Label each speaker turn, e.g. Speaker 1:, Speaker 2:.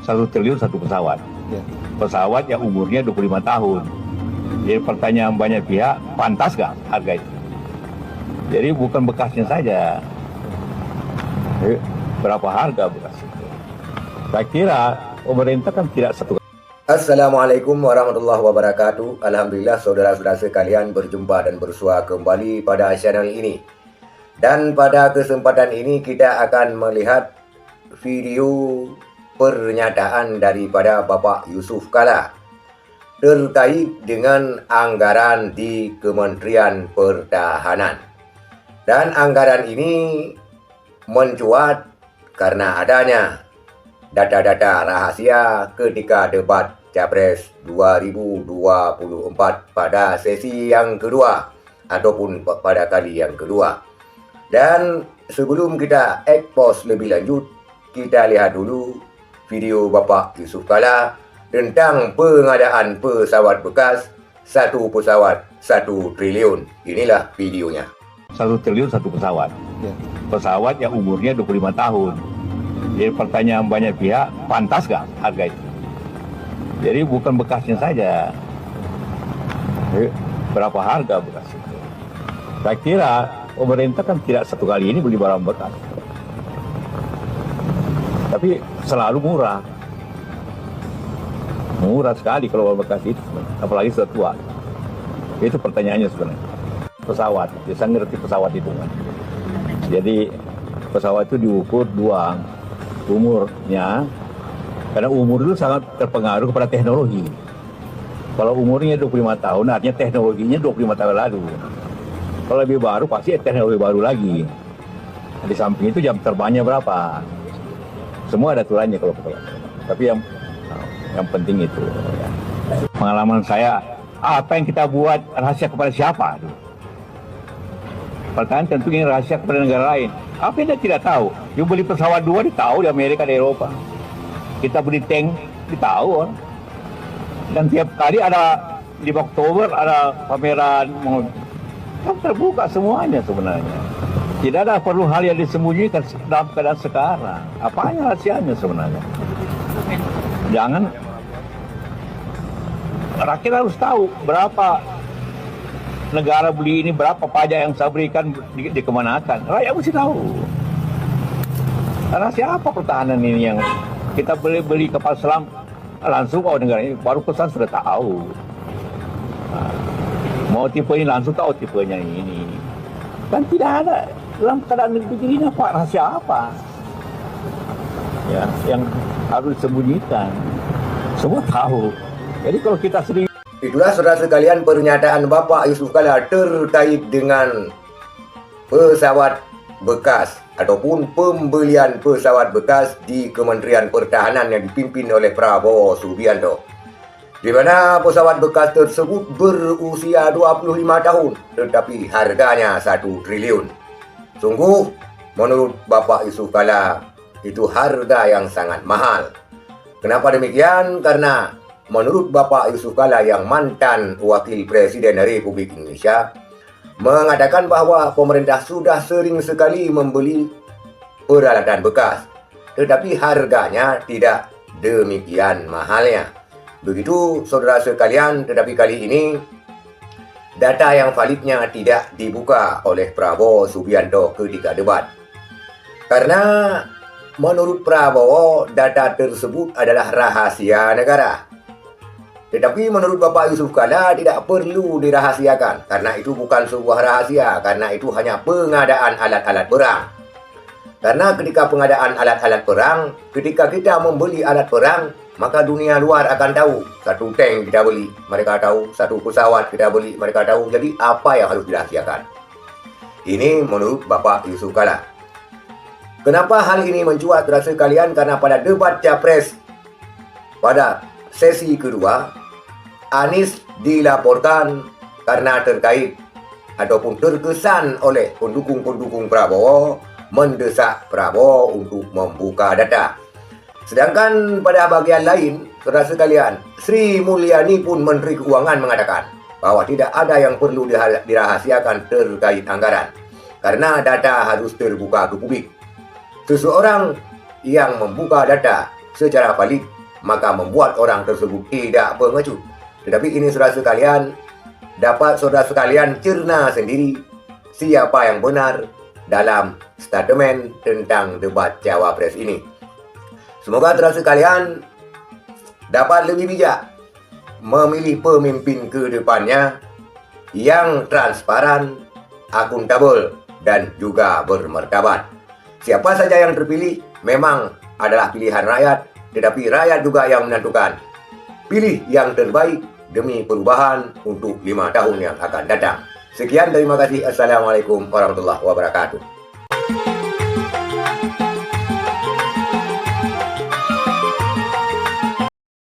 Speaker 1: 1 triliun satu pesawat.
Speaker 2: Ya.
Speaker 1: Pesawat yang umurnya 25 tahun. Jadi pertanyaan banyak pihak, pantas nggak harga itu? Jadi bukan bekasnya saja. Berapa harga bekas itu? Saya kira pemerintah kan tidak satu.
Speaker 3: Assalamualaikum warahmatullahi wabarakatuh. Alhamdulillah saudara-saudara sekalian berjumpa dan bersua kembali pada channel ini. Dan pada kesempatan ini kita akan melihat video pernyataan daripada Bapak Yusuf Kalla terkait dengan anggaran di Kementerian Pertahanan. Dan anggaran ini mencuat karena adanya data-data rahasia ketika debat Capres 2024 pada sesi yang kedua ataupun pada kali yang kedua. Dan sebelum kita expose lebih lanjut, kita lihat dulu video Bapak Yusuf Kalla tentang pengadaan pesawat bekas, satu pesawat 1 triliun. Inilah videonya.
Speaker 1: 1 triliun satu pesawat.
Speaker 2: Ya.
Speaker 1: Pesawat yang umurnya 25 tahun. Jadi pertanyaan banyak pihak, pantas nggak harga itu? Jadi bukan bekasnya saja. Berapa harga bekas itu? Saya kira pemerintah kan tidak satu kali ini beli barang bekas. Tapi selalu murah. Murah sekali kalau barang bekas itu. Apalagi sudah tua. Itu pertanyaannya sebenarnya. Pesawat, saya ngerti pesawat itu kan. Jadi pesawat itu diukur dua umurnya, karena umur itu sangat terpengaruh kepada teknologi. Kalau umurnya 25 tahun, artinya teknologinya 25 tahun lalu. Kalau lebih baru, pasti teknologi baru lagi. Di samping itu jam terbangnya berapa. Semua ada aturannya kalau pesawat. Tapi yang penting itu. Ya. Pengalaman saya, apa yang kita buat rahasia kepada siapa? Pertanyaan tentunya rahasia kepada negara lain. Apa yang dia tidak tahu? Dia beli pesawat 2, dia tahu di Amerika, di Eropa. Kita beli tank, dia tahu. Dan tiap kali ada di Oktober ada pameran, kan terbuka semuanya sebenarnya. Tidak ada perlu hal yang disembunyikan dalam keadaan sekarang. Apanya rahasianya sebenarnya? Jangan, rakyat harus tahu berapa negara beli ini, berapa pajak yang saya berikan dikemanakan. Rakyat mesti tahu. Karena siapa pertahanan ini yang kita beli kapal selam langsung ke negara ini, baru pesan sudah tahu. Nah, mau tipe ini langsung tahu tipenya ini. Kan tidak ada dalam keadaan begini apa rahasia apa? Ya, yang harus disembunyikan. Semua tahu. Jadi kalau kita sendiri.
Speaker 3: Itulah saudara sekalian pernyataan Bapak Yusuf Kalla terkait dengan pesawat bekas ataupun pembelian pesawat bekas di Kementerian Pertahanan yang dipimpin oleh Prabowo Subianto. Di mana pesawat bekas tersebut berusia 25 tahun tetapi harganya 1 triliun. Sungguh menurut Bapak Yusuf Kalla itu harga yang sangat mahal. Kenapa demikian? Karena menurut Bapak Yusuf Kalla yang mantan Wakil Presiden Republik Indonesia mengatakan bahwa pemerintah sudah sering sekali membeli peralatan bekas, tetapi harganya tidak demikian mahalnya. Begitu saudara sekalian, tetapi kali ini data yang validnya tidak dibuka oleh Prabowo Subianto ketika debat. Karena menurut Prabowo data tersebut adalah rahasia negara. Tetapi menurut Bapak Yusuf Kalla tidak perlu dirahasiakan karena itu bukan sebuah rahasia, karena itu hanya pengadaan alat-alat perang. Karena ketika pengadaan alat-alat perang, ketika kita membeli alat perang, maka dunia luar akan tahu. Satu tank kita beli, mereka tahu. Satu pesawat kita beli, mereka tahu. Jadi apa yang harus dirahasiakan? Ini menurut Bapak Yusuf Kalla. Kenapa hal ini mencuat rasa kalian? Karena pada debat Capres pada sesi kedua, Anies dilaporkan karena terkait ataupun terkesan oleh pendukung-pendukung Prabowo mendesak Prabowo untuk membuka data. Sedangkan pada bagian lain, saudara sekalian, Sri Mulyani pun Menteri Keuangan mengatakan bahwa tidak ada yang perlu dirahasiakan terkait anggaran karena data harus terbuka ke publik. Seseorang yang membuka data secara valid maka membuat orang tersebut tidak pengecut. Tetapi ini saudara sekalian, dapat saudara sekalian cerna sendiri siapa yang benar dalam statement tentang debat Cawapres ini. Semoga saudara sekalian dapat lebih bijak memilih pemimpin ke depannya yang transparan, akuntabel, dan juga bermartabat. Siapa saja yang terpilih memang adalah pilihan rakyat, tetapi rakyat juga yang menentukan. Pilih yang terbaik demi perubahan untuk 5 tahun yang akan datang. Sekian, terima kasih. Assalamualaikum warahmatullahi wabarakatuh.